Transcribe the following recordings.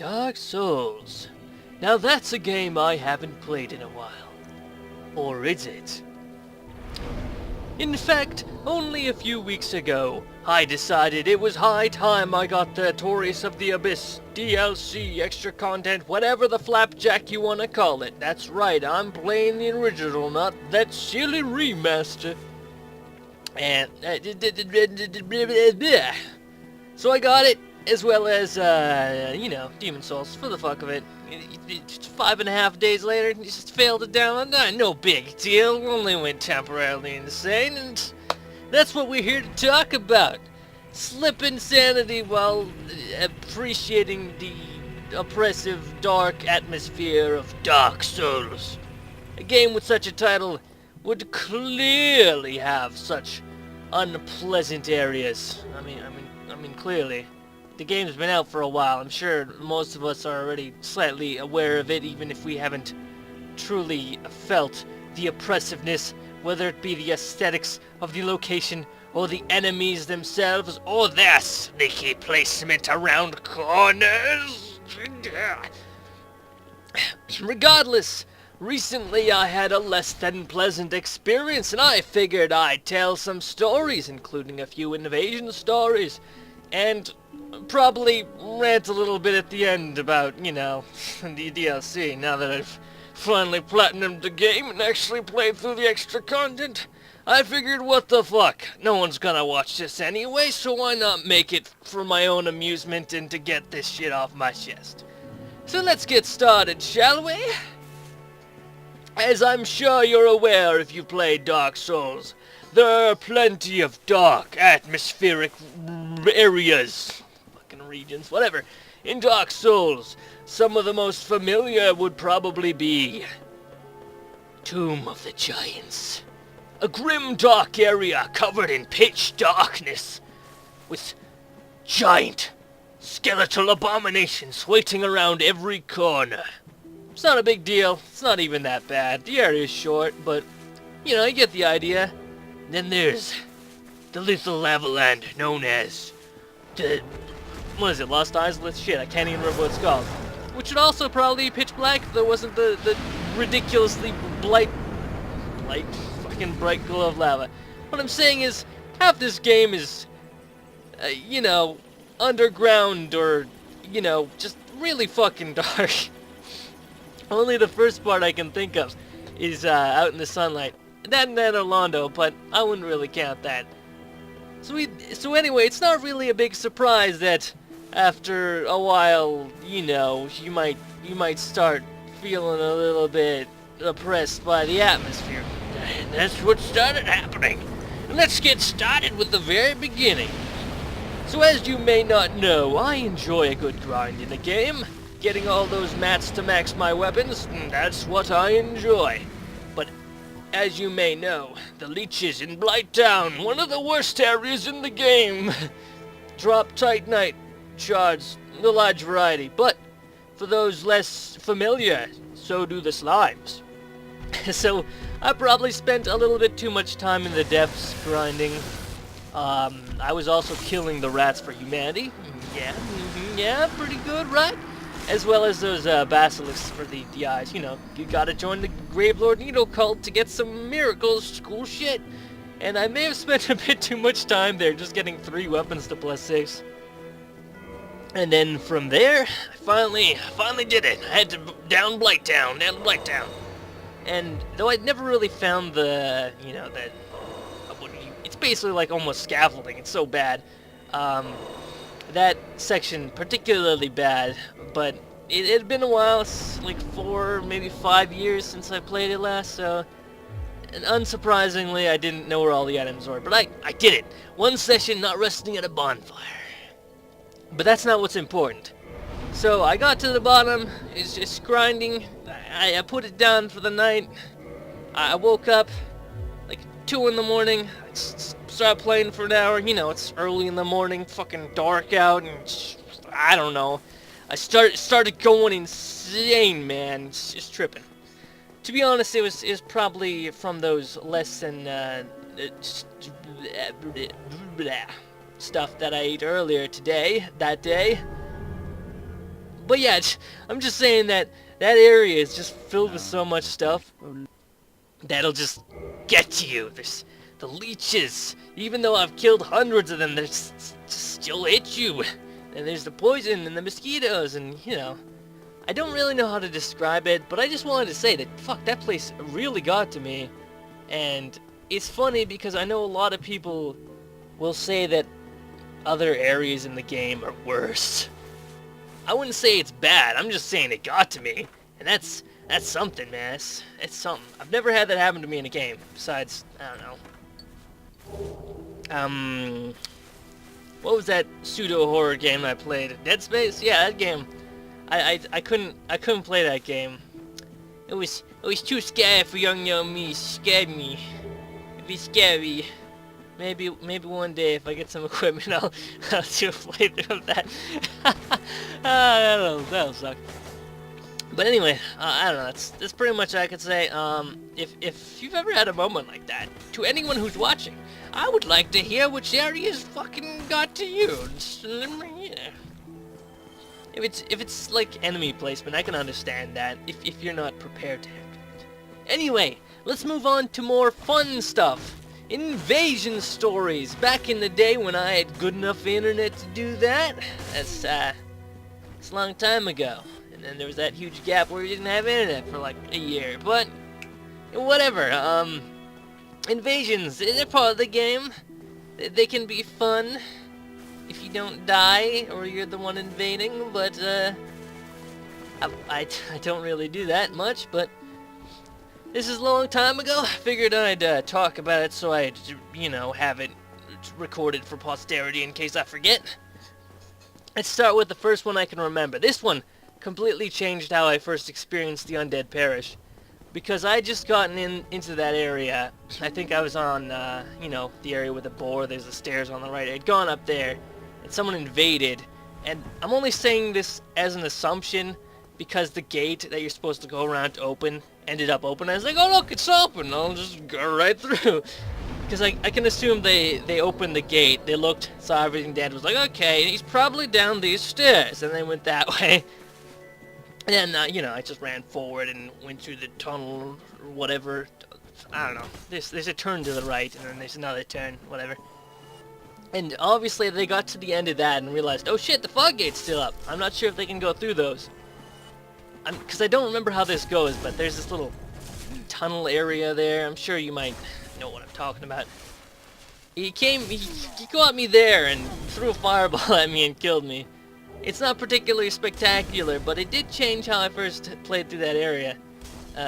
Dark Souls. Now that's a game I haven't played in a while. Or is it? In fact, only a few weeks ago, I decided it was high time I got the Tories of the Abyss, DLC, extra content, whatever the flapjack you wanna call it. That's right, I'm playing the original, not that silly remaster. And, so I got it, as well as, Demon Souls, for the fuck of it. 5.5 days later, it just failed to download. No big deal, only went temporarily insane, and that's what we're here to talk about. Slip insanity while appreciating the oppressive, dark atmosphere of Dark Souls. A game with such a title would clearly have such unpleasant areas. I mean, clearly. The game's been out for a while. I'm sure most of us are already slightly aware of it, even if we haven't truly felt the oppressiveness, whether it be the aesthetics of the location, or the enemies themselves, or their sneaky placement around corners. Regardless, recently I had a less than pleasant experience, and I figured I'd tell some stories, including a few invasion stories, and probably rant a little bit at the end about, the DLC, now that I've finally platinumed the game and actually played through the extra content. I figured, what the fuck, no one's gonna watch this anyway, so why not make it for my own amusement and to get this shit off my chest. So let's get started, shall we? As I'm sure you're aware if you played Dark Souls, there are plenty of dark, atmospheric areas, fucking regions, whatever, in Dark Souls. Some of the most familiar would probably be Tomb of the Giants. A grim, dark area covered in pitch darkness, with giant, skeletal abominations waiting around every corner. It's not a big deal. It's not even that bad. The area is short, but, you get the idea. Then there's the lethal lava land known as what is it, Lost Islet? Shit, I can't even remember what it's called. Which would also probably be pitch black if there wasn't the ridiculously Blight, fucking bright glow of lava. What I'm saying is, half this game is, underground or, just really fucking dark. Only the first part I can think of is out in the sunlight. That and Orlando, but I wouldn't really count that. So anyway, it's not really a big surprise that after a while, you might start feeling a little bit oppressed by the atmosphere. And that's what started happening. And let's get started with the very beginning. So as you may not know, I enjoy a good grind in a game. Getting all those mats to max my weapons, that's what I enjoy. But as you may know, the leeches in Blight Town, one of the worst areas in the game. Drop Titanite shards, a large variety, but for those less familiar, so do the slimes. So I probably spent a little bit too much time in the depths grinding. I was also killing the rats for humanity. Yeah, pretty good, right? As well as those basilisks for the eyes. You gotta join the Gravelord Needle cult to get some miracles, cool shit. And I may have spent a bit too much time there just getting 3 weapons to +6. And then from there, I finally did it. I had to down Blight Town. And though I'd never really found it's basically like almost scaffolding, it's so bad. That section particularly bad, but it had been a while, it's like 4, maybe 5 years since I played it last, so and unsurprisingly I didn't know where all the items were, but I did it. One session not resting at a bonfire. But that's not what's important. So I got to the bottom, it's just grinding, I put it down for the night, I woke up like 2 in the morning, I started playing for an hour, it's early in the morning, fucking dark out, and I don't know. I started going insane, man, it's just tripping. To be honest, it was probably from those less than stuff that I ate earlier that day. But yeah, I'm just saying that that area is just filled with so much stuff that'll just get to you. There's the leeches. Even though I've killed hundreds of them, they just still hit you. And there's the poison and the mosquitoes and, you know, I don't really know how to describe it, but I just wanted to say that, fuck, that place really got to me. And it's funny because I know a lot of people will say that other areas in the game are worse. I wouldn't say it's bad, I'm just saying it got to me. And that's something, man. It's something. I've never had that happen to me in a game, besides, I don't know. What was that pseudo-horror game I played? Dead Space? Yeah, that game. I couldn't play that game. It was too scary for young me. It scared me. It'd be scary. Maybe one day if I get some equipment, I'll do a playthrough of that. That'll suck. But anyway, I don't know. That's pretty much all I could say. If you've ever had a moment like that, to anyone who's watching, I would like to hear which areas fucking got to you. If it's like enemy placement, I can understand that. If you're not prepared to handle it. Anyway, let's move on to more fun stuff. Invasion stories. Back in the day when I had good enough internet to do that. It's a long time ago. And then there was that huge gap where we didn't have internet for like a year. But whatever. Invasions, they're part of the game. They can be fun if you don't die or you're the one invading, but I don't really do that much, but this is a long time ago. I figured I'd talk about it so I'd, you know, have it recorded for posterity in case I forget. Let's start with the first one I can remember. This one completely changed how I first experienced the Undead Parish. Because I just gotten into that area. I think I was on, you know, the area with the boar. There's the stairs on the right. I'd gone up there, and someone invaded. And I'm only saying this as an assumption because the gate that you're supposed to go around to open ended up open. I was like, oh look, it's open. I'll just go right through. Because I can assume they opened the gate. They looked, saw everything dead. Was like, okay, he's probably down these stairs. And they went that way. And then, you know, I just ran forward and went through the tunnel or whatever. I don't know. There's a turn to the right, and then there's another turn, whatever. And obviously they got to the end of that and realized, oh shit, the fog gate's still up. I'm not sure if they can go through those. Because I don't remember how this goes, but there's this little tunnel area there. I'm sure you might know what I'm talking about. He got me there and threw a fireball at me and killed me. It's not particularly spectacular, but it did change how I first played through that area.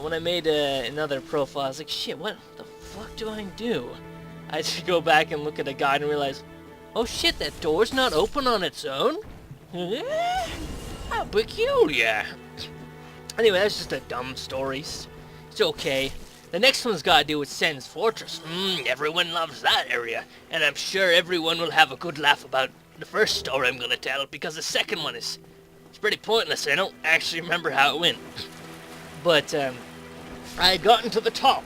When I made another profile, I was like, shit, what the fuck do I do? I had to go back and look at a guide and realize, oh shit, that door's not open on its own? How peculiar. Anyway, that's just a dumb story. It's okay. The next one's got to do with Sen's Fortress. Everyone loves that area, and I'm sure everyone will have a good laugh about the first story I'm gonna tell, because the second one it's pretty pointless. I don't actually remember how it went. But I had gotten to the top.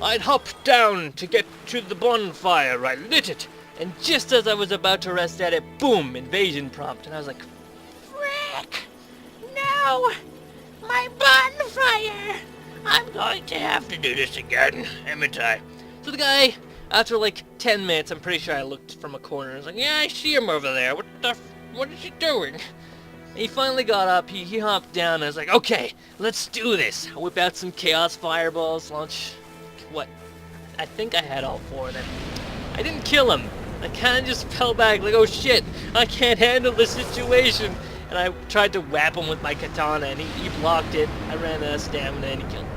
I'd hopped down to get to the bonfire. I lit it, and just as I was about to rest at it, boom, invasion prompt. And I was like, frick! No! My bonfire! I'm going to have to do this again, haven't I? So the guy, after like 10 minutes, I'm pretty sure I looked from a corner. I was like, yeah, I see him over there. What is he doing? And he finally got up. He hopped down. And I was like, okay, let's do this. I whip out some chaos fireballs, launch. What? I think I had all 4 of them. I didn't kill him. I kind of just fell back like, oh shit, I can't handle this situation. And I tried to whap him with my katana, and he blocked it. I ran out of stamina, and he killed me.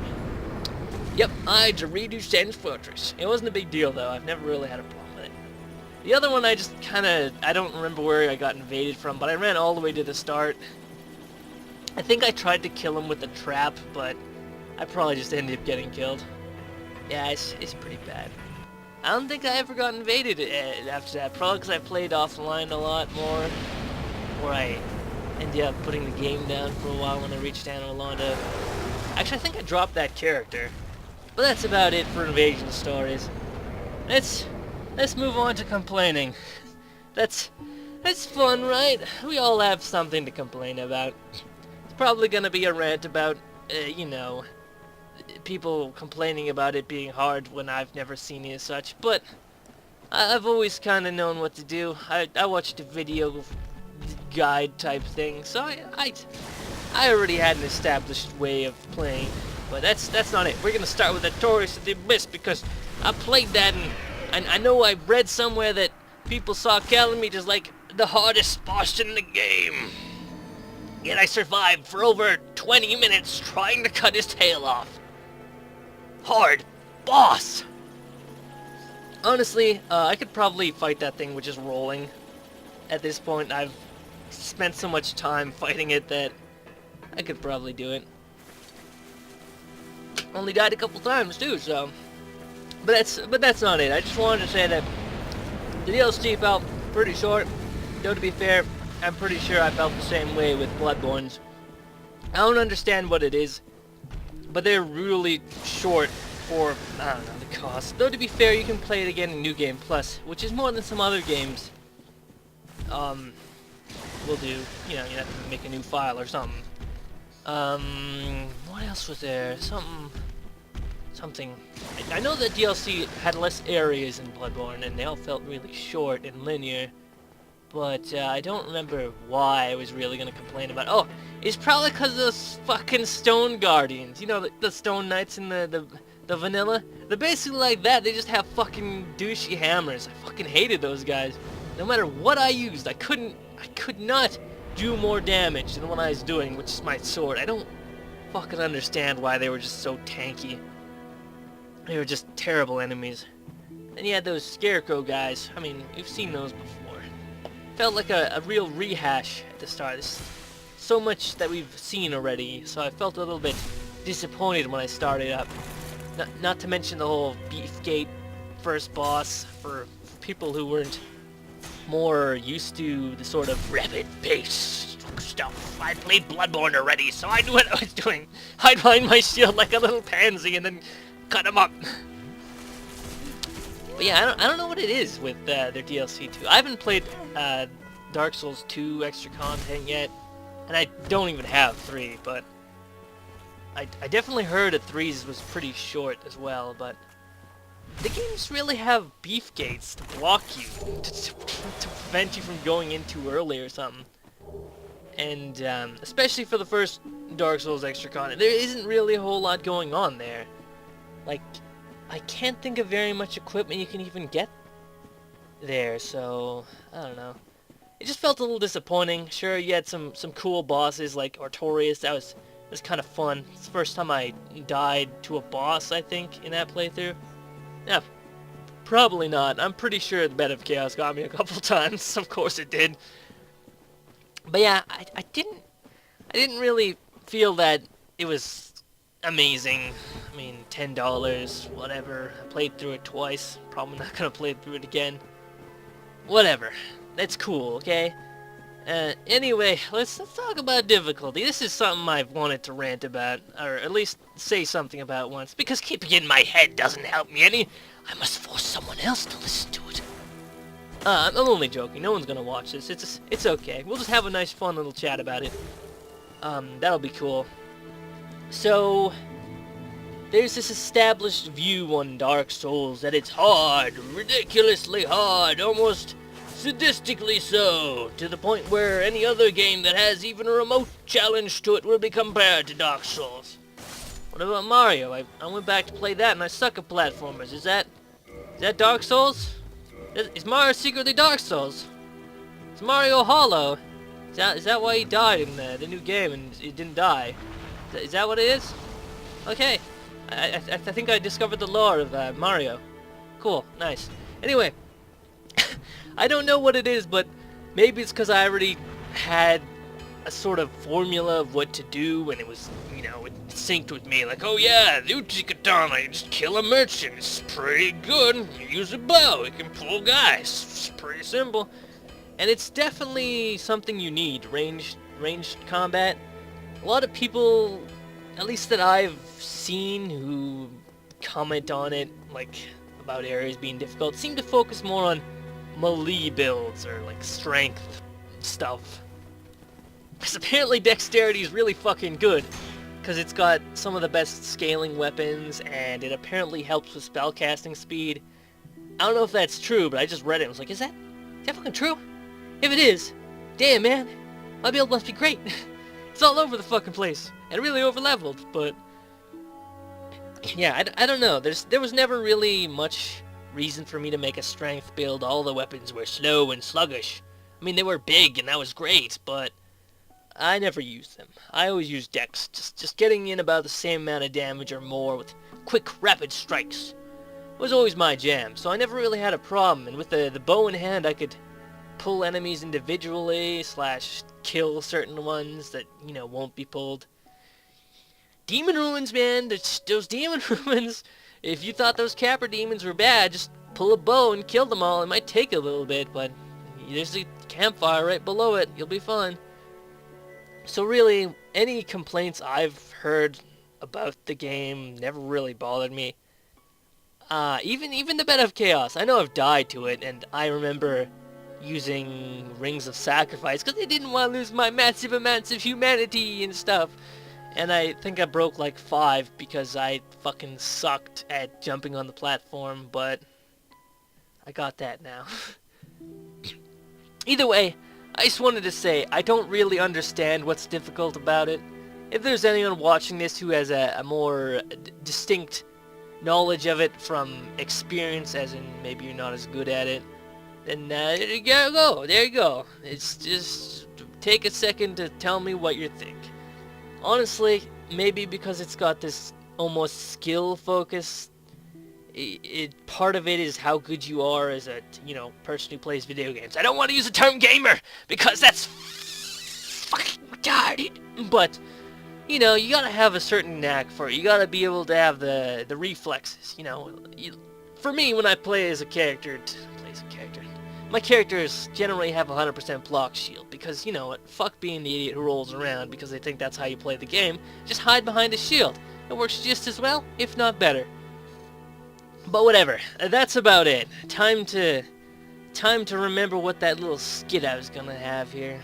Yep, I had to redo Sen's Fortress. It wasn't a big deal, though. I've never really had a problem with it. The other one, I just kind of... I don't remember where I got invaded from, but I ran all the way to the start. I think I tried to kill him with a trap, but I probably just ended up getting killed. Yeah, it's pretty bad. I don't think I ever got invaded after that. Probably because I played offline a lot more. Or I ended up putting the game down for a while when I reached Orlando. Actually, I think I dropped that character. But that's about it for invasion stories. Let's move on to complaining. That's It's fun, right? We all have something to complain about. It's probably gonna be a rant about, you know, people complaining about it being hard when I've never seen it as such, but I've always kind of known what to do. I watched a video guide type thing, so I already had an established way of playing, but that's not it. We're gonna start with Notorious of the Abyss because I played that and I know I read somewhere that people saw Calamity as like the hardest boss in the game. Yet I survived for over 20 minutes trying to cut his tail off. Hard boss! Honestly, I could probably fight that thing with just rolling. At this point, I've spent so much time fighting it that I could probably do it. Only died a couple times too, so. But that's not it. I just wanted to say that the DLC felt pretty short. Though to be fair, I'm pretty sure I felt the same way with Bloodborne's. I don't understand what it is, but they're really short for, I don't know, the cost. Though to be fair, you can play it again in New Game Plus, which is more than some other games will do. You know, you have to make a new file or something. What else was there? Something. I know that DLC had less areas in Bloodborne, and they all felt really short and linear. But I don't remember why I was really gonna complain about. Oh, it's probably because of those fucking Stone Guardians. You know, the Stone Knights in the vanilla. They're basically like that. They just have fucking douchey hammers. I fucking hated those guys. No matter what I used, I could not do more damage than what I was doing, which is my sword. I don't fucking understand why they were just so tanky. They were just terrible enemies. And you had those Scarecrow guys. I mean, you've seen those before. Felt like a real rehash at the start. There's so much that we've seen already, so I felt a little bit disappointed when I started up. Not to mention the whole Beefgate first boss for people who weren't more used to the sort of rapid-paced stuff. I played Bloodborne already, so I knew what I was doing. I'd wind my shield like a little pansy and then cut him up. But yeah, I don't know what it is with their DLC 2. I haven't played Dark Souls 2 extra content yet, and I don't even have 3, but I definitely heard that 3's was pretty short as well, but the games really have beef gates to block you, to prevent you from going in too early or something. And especially for the first Dark Souls extra content, there isn't really a whole lot going on there. Like, I can't think of very much equipment you can even get there, so I don't know. It just felt a little disappointing. Sure, you had some cool bosses like Artorias. That was kind of fun. It's the first time I died to a boss, I think, in that playthrough. Yeah, probably not. I'm pretty sure the Bed of Chaos got me a couple times. Of course it did. But yeah, I didn't really feel that it was amazing. I mean, $10, whatever. I played through it twice. Probably not gonna play through it again. Whatever. That's cool, okay? Anyway, let's talk about difficulty. This is something I've wanted to rant about, or at least say something about once, because keeping it in my head doesn't help me any. I must force someone else to listen to it. I'm only joking. No one's gonna watch this. It's okay. We'll just have a nice, fun little chat about it. That'll be cool. So, there's this established view on Dark Souls that it's hard, ridiculously hard, almost sadistically so, to the point where any other game that has even a remote challenge to it will be compared to Dark Souls. What about Mario? I went back to play that and I suck at platformers. Is that Dark Souls? Is Mario secretly Dark Souls? Is Mario hollow? Is that why he died in the new game and he didn't die? Is that what it is? Okay. I think I discovered the lore of Mario. Cool. Nice. Anyway, I don't know what it is, but maybe it's because I already had a sort of formula of what to do, and it was, you know, it synced with me. Like, oh yeah, the Uchi-Katana, you just kill a merchant. It's pretty good. You use a bow. It can pull guys. It's pretty simple. And it's definitely something you need, ranged combat. A lot of people, at least that I've seen, who comment on it, like, about areas being difficult, seem to focus more on melee builds or like strength stuff. Because apparently dexterity is really fucking good. Because it's got some of the best scaling weapons, and it apparently helps with spellcasting speed. I don't know if that's true, but I just read it and was like, is that fucking true? If it is, damn man, my build must be great. It's all over the fucking place, and really over-leveled, but... yeah, I don't know. There was never really much reason for me to make a strength build. All the weapons were slow and sluggish. I mean, they were big, and that was great, but I never used them. I always used dex, just getting in about the same amount of damage or more with quick, rapid strikes was always my jam, so I never really had a problem. And with the bow in hand, I could pull enemies individually, / kill certain ones that, you know, won't be pulled. Demon ruins, man, those demon ruins, if you thought those capper demons were bad, just pull a bow and kill them all. It might take a little bit, but there's a campfire right below it. You'll be fine. So really, any complaints I've heard about the game never really bothered me. Even the Bed of Chaos, I know I've died to it, and I remember using Rings of Sacrifice, because I didn't want to lose my massive amounts of humanity and stuff. And I think I broke like 5 because I fucking sucked at jumping on the platform, but I got that now. Either way, I just wanted to say, I don't really understand what's difficult about it. If there's anyone watching this who has a more distinct knowledge of it from experience, as in maybe you're not as good at it, then there you go. It's just take a second to tell me what you think. Honestly, maybe because it's got this almost skill focus, part of it is how good you are as a, you know, person who plays video games. I don't want to use the term gamer because that's fucking retarded, but you know, you gotta have a certain knack for it. You gotta be able to have the reflexes, you know. For me, when I play as a character, my characters generally have 100% block shield, because, you know what, fuck being the idiot who rolls around because they think that's how you play the game. Just hide behind a shield. It works just as well, if not better. But whatever, that's about it. Time to remember what that little skit I was gonna have here.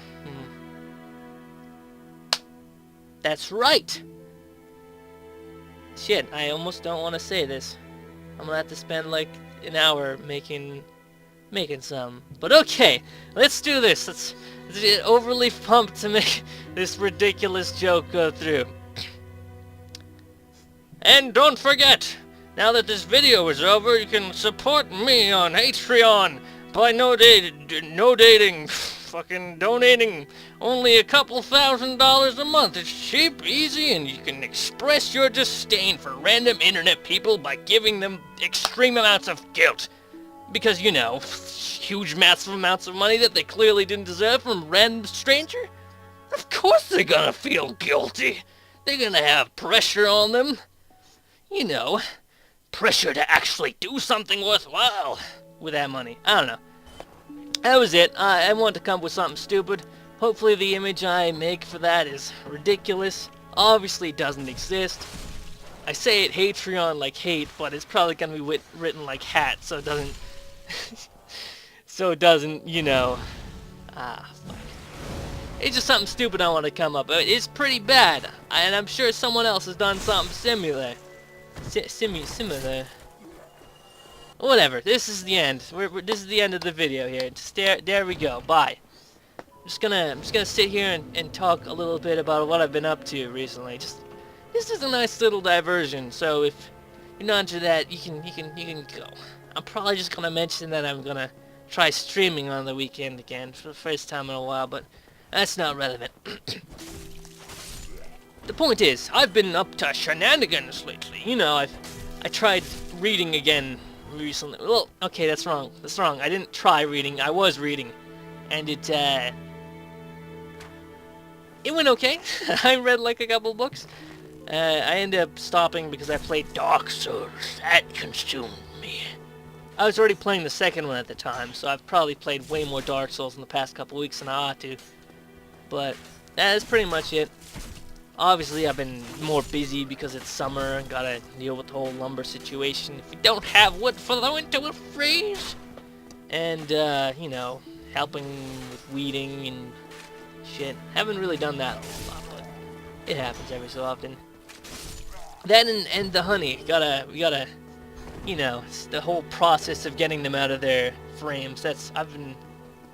That's right! Shit, I almost don't want to say this. I'm gonna have to spend like an hour making some. But okay, let's do this. Let's get overly pumped to make this ridiculous joke go through. And don't forget, now that this video is over, you can support me on Patreon by fucking donating only a couple $1,000s a month. It's cheap, easy, and you can express your disdain for random internet people by giving them extreme amounts of guilt. Because, you know, huge massive amounts of money that they clearly didn't deserve from a random stranger? Of course they're gonna feel guilty. They're gonna have pressure on them. You know, pressure to actually do something worthwhile with that money. I don't know. That was it. I wanted to come up with something stupid. Hopefully the image I make for that is ridiculous. Obviously it doesn't exist. I say it Patreon like hate, but it's probably gonna be written like hat, so it doesn't... so it doesn't, you know... fuck. It's just something stupid I want to come up with. It's pretty bad, and I'm sure someone else has done something similar. Similar. Whatever, this is the end. This is the end of the video here. Just there we go. Bye. I'm just gonna sit here and talk a little bit about what I've been up to recently. This is a nice little diversion. So if you're not into that, you can go. I'm probably just gonna mention that I'm gonna try streaming on the weekend again for the first time in a while, but that's not relevant. The point is, I've been up to shenanigans lately. You know, I tried reading again recently. Well, okay, that's wrong. I didn't try reading. I was reading, and it went okay. I read like a couple books. I ended up stopping because I played Dark Souls. That consumed me. I was already playing the second one at the time, so I've probably played way more Dark Souls in the past couple weeks than I ought to. But that's pretty much it. Obviously, I've been more busy because it's summer and gotta deal with the whole lumber situation. If you don't have wood for the winter, will freeze. and, you know, helping with weeding and shit. Haven't really done that a whole lot, but it happens every so often. That and the honey, we gotta, you know, it's the whole process of getting them out of their frames. I've been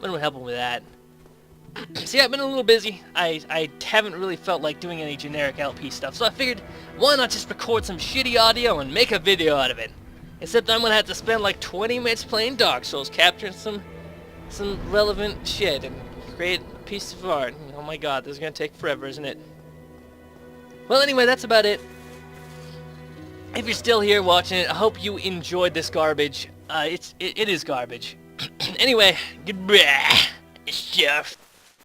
helping with that. So yeah, I've been a little busy. I haven't really felt like doing any generic LP stuff, so I figured, why not just record some shitty audio and make a video out of it? Except I'm gonna have to spend like 20 minutes playing Dark Souls, capturing some relevant shit, and create a piece of art. Oh my god, this is gonna take forever, isn't it? Well, anyway, that's about it. If you're still here watching it, I hope you enjoyed this garbage. It is garbage. Anyway, goodbye. Stuff.